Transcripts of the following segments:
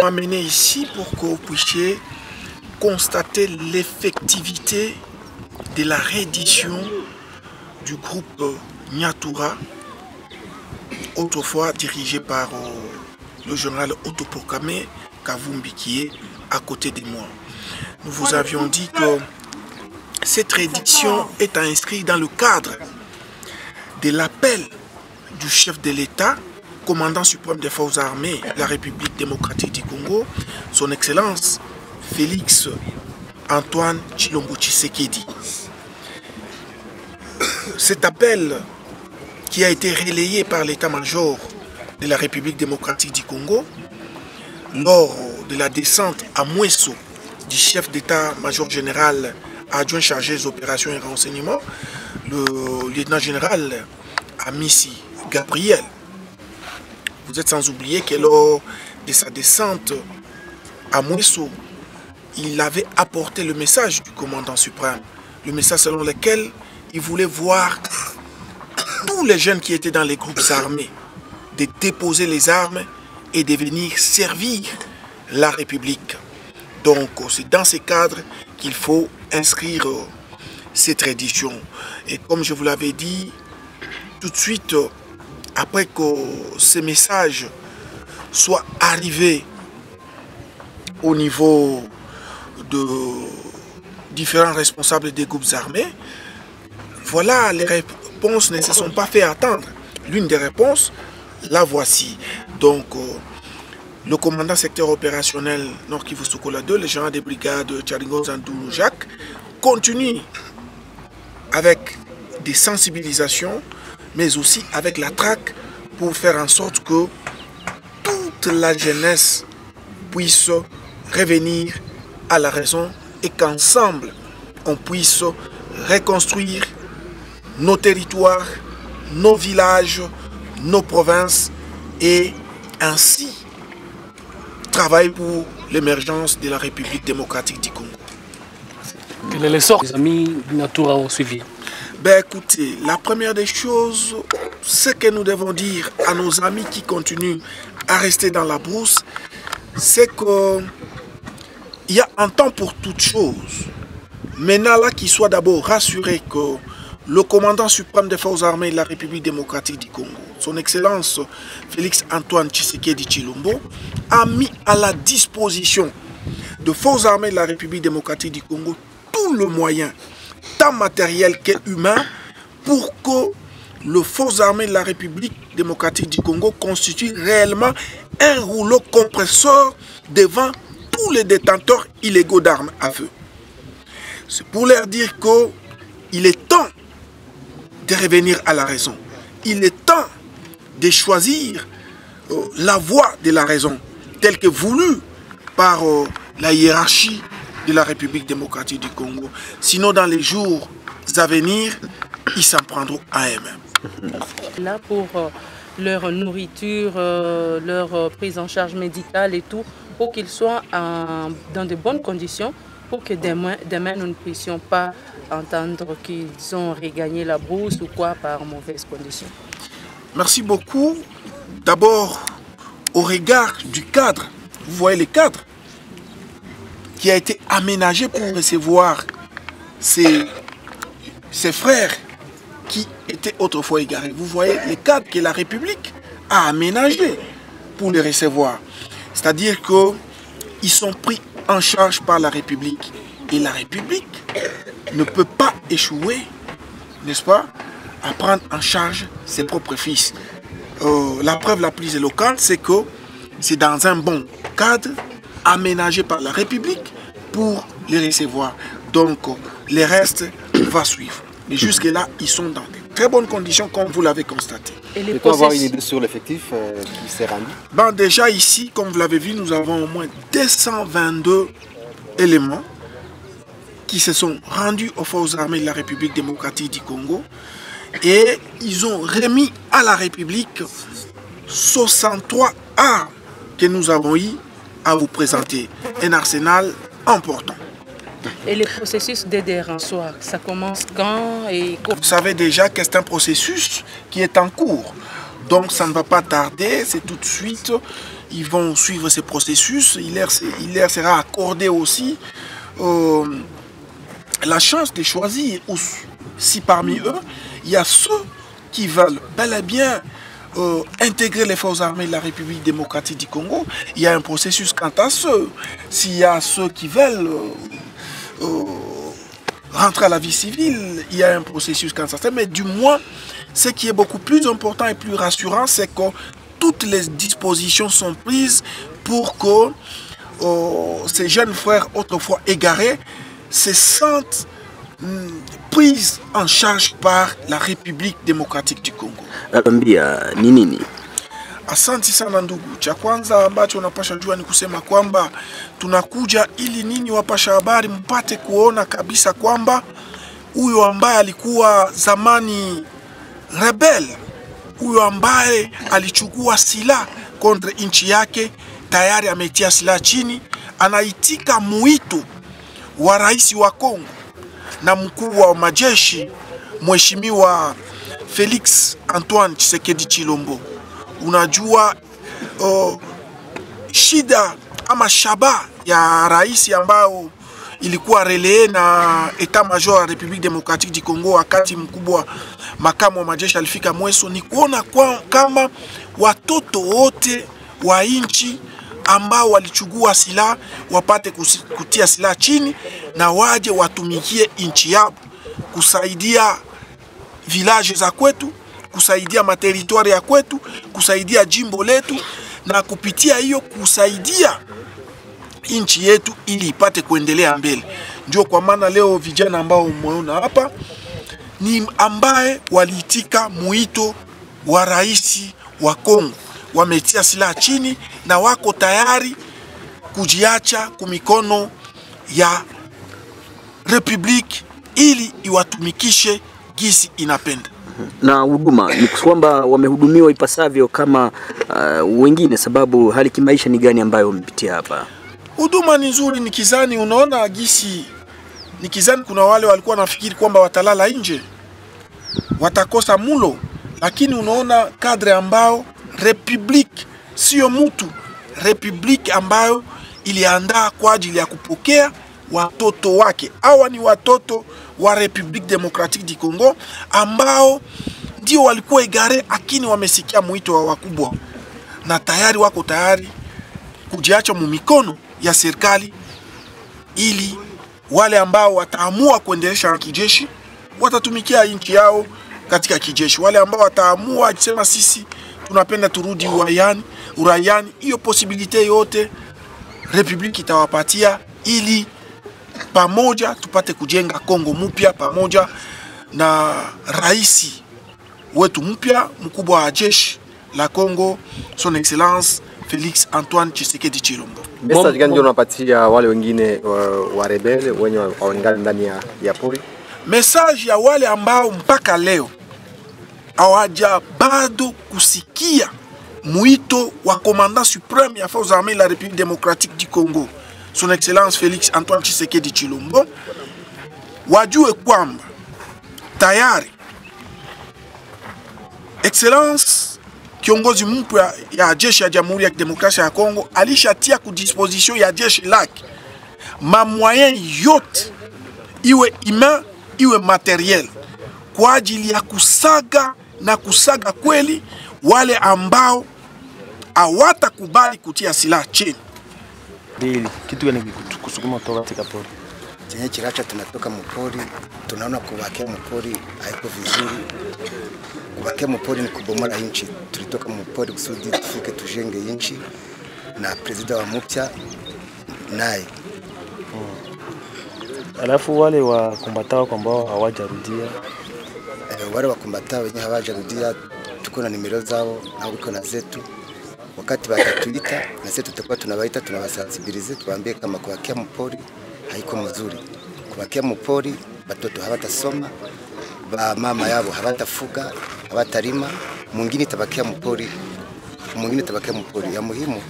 Amené ici pour que vous puissiez constater l'effectivité de la réédition du groupe Nyatura, autrefois dirigé par le général autoproclamé Kavumbi qui est à côté de moi. Nous vous avions dit que cette réédition est inscrite dans le cadre de l'appel du chef de l'État, commandant suprême des forces armées de la République démocratique du Congo, son Excellence Félix Antoine Tshilombo Tshisekedi. Cet appel qui a été relayé par l'état-major de la République démocratique du Congo lors de la descente à Mweso du chef d'état-major général adjoint chargé des opérations et renseignements, le lieutenant-général Amissi Gabriel. Vous êtes sans oublier que lors de sa descente à Mweso, il avait apporté le message du commandant suprême, le message selon lequel il voulait voir tous les jeunes qui étaient dans les groupes armés de déposer les armes et de venir servir la République. Donc c'est dans ce cadre qu'il faut inscrire cette tradition. Et comme je vous l'avais dit, tout de suite, après que ces messages soient arrivés au niveau de différents responsables des groupes armés, voilà, les réponses ne se sont pas fait attendre. L'une des réponses, la voici. Donc, le commandant secteur opérationnel Nord Kivu Sokola 2, le général de brigade Tcharingo Zandou Jacques, continue avec des sensibilisations, mais aussi avec la traque pour faire en sorte que toute la jeunesse puisse revenir à la raison et qu'ensemble, on puisse reconstruire nos territoires, nos villages, nos provinces et ainsi travailler pour l'émergence de la République démocratique du Congo. Quel est l'essor les amis Nyatura ont suivi? Ben écoutez, la première des choses, ce que nous devons dire à nos amis qui continuent à rester dans la brousse, c'est qu'il y a un temps pour toute chose. Maintenant là, qu'ils soient d'abord rassurés que le commandant suprême des forces armées de la République démocratique du Congo, son Excellence Félix Antoine Tshisekedi Tshilombo, a mis à la disposition de forces armées de la République démocratique du Congo tout le moyen, tant matériel qu'humain, pour que les forces armées de la République démocratique du Congo constituent réellement un rouleau compresseur devant tous les détenteurs illégaux d'armes à feu. C'est pour leur dire qu'il est temps de revenir à la raison. Il est temps de choisir la voie de la raison, telle que voulue par la hiérarchie de la République démocratique du Congo. Sinon, dans les jours à venir, ils s'en prendront à eux-mêmes. Là, pour leur nourriture, leur prise en charge médicale et tout, pour qu'ils soient dans de bonnes conditions, pour que demain nous ne puissions pas entendre qu'ils ont regagné la brousse ou quoi par mauvaises conditions. Merci beaucoup. D'abord, au regard du cadre, vous voyez le cadre qui a été aménagé pour recevoir ces frères qui étaient autrefois égarés. Vous voyez le cadre que la République a aménagé pour les recevoir. C'est-à-dire qu'ils sont pris en charge par la République. Et la République ne peut pas échouer, n'est-ce pas, à prendre en charge ses propres fils. La preuve la plus éloquente, c'est que c'est dans un bon cadre aménagé par la République pour les recevoir. Donc, les restes va suivre. Mais jusque-là, ils sont dans de très bonnes conditions, comme vous l'avez constaté. Et peut avoir une idée sur l'effectif qui s'est rendu? Bon, déjà ici, comme vous l'avez vu, nous avons au moins 222 éléments qui se sont rendus aux forces armées de la République démocratique du Congo et ils ont remis à la République 63 armes que nous avons eu à vous présenter. Un arsenal important. Et le processus de dérançoir, ça commence quand et comment? Vous savez déjà que c'est un processus qui est en cours. Donc ça ne va pas tarder, c'est tout de suite. Ils vont suivre ces processus. Il leur sera accordé aussi la chance de choisir. Si parmi eux, il y a ceux qui veulent bel et bien intégrer les forces armées de la République démocratique du Congo, il y a un processus quant à ceux. S'il y a ceux qui veulent rentrer à la vie civile, il y a un processus quant à ça. Mais du moins, ce qui est beaucoup plus important et plus rassurant, c'est que toutes les dispositions sont prises pour que ces jeunes frères autrefois égarés se sentent prise en charge par la République démocratique du Congo. Nini? Asante sana ndugu. Cha kwanza ambacho unapasha jua ni kusema kwamba tunakuja ili ninyi wapasha habari mpate kuona kabisa kwamba huyo ambaye alikuwa zamani rebel, huyo ambaye alichukua silaha kontra nchi yake, tayari ametia silaha chini, anaitika mwito wa rais wa Kongo na mkuu wa majeshi Mheshimiwa Felix Antoine Tshisekedi Tshilombo. Unajua shida ama shaba ya rais ambao ilikuwa relee na Etat Major ya Republique Democratique du Congo wakati mkubwa makamu wa majeshi alifika Mweso, ni kuona kama watoto wote wa nchi ambao walichukua silaha wapate kutia silaha chini na waje watumikie nchi yao, kusaidia village za kwetu, kusaidia materitoire ya kwetu, kusaidia jimbo letu, na kupitia hiyo kusaidia nchi yetu ili ipate kuendelea mbele. Ndio kwa maana leo vijana ambao umeona hapa ni ambaye waliitika mwito wa rais wa Kongo, wametia silaha chini na wako tayari kujiacha kumikono ya Republique ili iwatumikishe gisi inapenda. Na huduma ni kwamba wamehudumiwa ipasavyo kama wengine, sababu hali kimaisha ni gani ambayo wamepitia hapa? Huduma ni nzuri, nikizani unaona gisi, nikizani kuna wale walikuwa nafikiri kwamba watalala nje, watakosa mulo, lakini unaona kadre ambao Republique sio mtu, Republique ambayo iliandaa kwa ajili ya kupokea watoto wake. Hawa ni watoto wa République démocratique du Congo ambao ndio walikuwa igare, lakini wamesikia mwito wa wakubwa na tayari wako tayari kujiacha mumikono ya serikali, ili wale ambao wataamua kuendelesha kijeshi watatumikia nchi yao katika kijeshi. Wale ambao wataamua kusema sisi tunapenda turudi uraiani, hiyo posibilite yote Republiki itawapatia ili pamoja tupate kujenga Kongo mpya pamoja na rais wetu mpya mkubwa wa jeshi la Kongo, Son Excellence Felix Antoine Tshisekedi Tshilombo. Message gani ndio unapatia wale wengine wa rebel wenye wangali ndani ya pori? Message ya wale ambao mpaka leo hawaja bado kusikia mwito wa commandant supreme ya forces armées la République démocratique du Congo, Son Excellence Felix Antoine Tshisekedi Tshilombo, wajue kwamba tayari Excellence kiongozi mpya ya jeshi ya Jamhuri ya Kidemokrasia ya Kongo alishatia ku disposition ya jeshi lake mamoyen yote, iwe humain iwe materiel, kwa ajili ya kusaga na kusaga kweli wale ambao hawatakubali kutia silaha chini. Bili, kitu gani kusukuma kutoka katika pori? Chenye kiracha tunatoka mpori, tunaona kubakia mpori haiko vizuri. Kubakia mpori ni kubomola nchi. Tulitoka mpori kusudi tufike tujenge nchi na president wa mpya naye. Alafu wale wa kombatao ambao hawajarudia, wale wa kombatao wenye hawajarudia tuko na nimero zao na uko na zetu. Wakati watatuita na sisi tutakuwa tunawaita, tunawasensibilize, tuwaambie kama kubakia mpori haiko mzuri. Kubakia mpori watoto hawatasoma, ba mama yao hawatafuga, hawatalima, mwingine tabakia mpori, mwingine tabakia mpori. Ya muhimu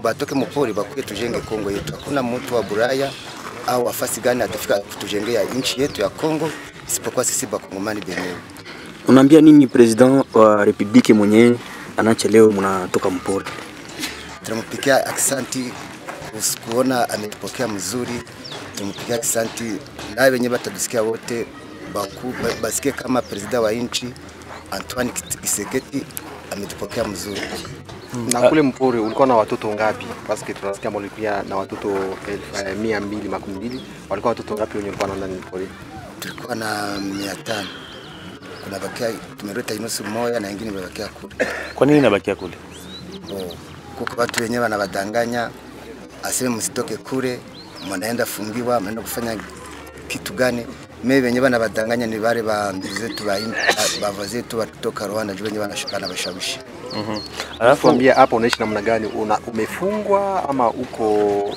batoke mpori bakuye tujenge Kongo yetu. Hakuna mtu wa Buraya au afasi gani atafika kutujengea nchi yetu ya Kongo isipokuwa sisi Bakongomani benyewe. Unaambia nini president wa republiki mwenyewe anacha leo mnatoka mpori? Tunampikia aksanti kuona ametupokea mzuri. Tunampikia aksanti na wenyewe batatusikia wote basikie kama president wa nchi Antoine Tshisekedi ametupokea mzuri. Na kule mpori ulikuwa na watoto ngapi? Basi tunasikia mlikuwa na watoto 1212. Walikuwa watoto ngapi wenye walikuwa ndani mpori? Tulikuwa na 500. Kuna bakia tumeleta inusu moja na wengine wabakia kule. Kwa nini nabakia kule? Kuko watu wenyewe wanabadanganya aseme msitoke kule, mnaenda fungiwa, mnaenda kufanya kitu gani? Mimi wenyewe wanabadanganya ni wale ba zetu ba zetu kutoka Rwanda juu wenyewe wanashikana bashawishi. Alafu ambia hapo unaishi namna gani? Umefungwa ama uko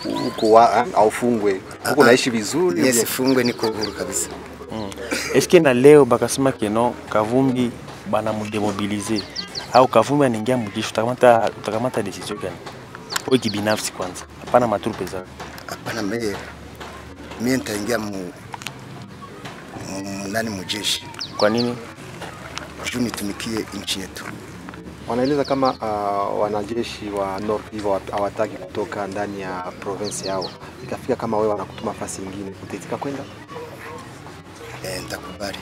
au fungwe? Uko unaishi vizuri? Yes, fungwe niko huru kabisa. Eske na leo bakasema keno Kavumbi bana mudemobiliser au Kavumbi anaingia mjeshi, utakamata decision gani? Wewe kibinafsi kwanza. Hapana matrupe zako. Hapana, mimi nitaingia nani mjeshi. Kwa nini? Juu nitumikie nchi yetu. Wanaeleza kama wanajeshi wa North Kivu hawataki kutoka ndani ya province yao. Ikafika kama wewe wanakutuma fasi nyingine, utaitika kwenda? Nitakubali.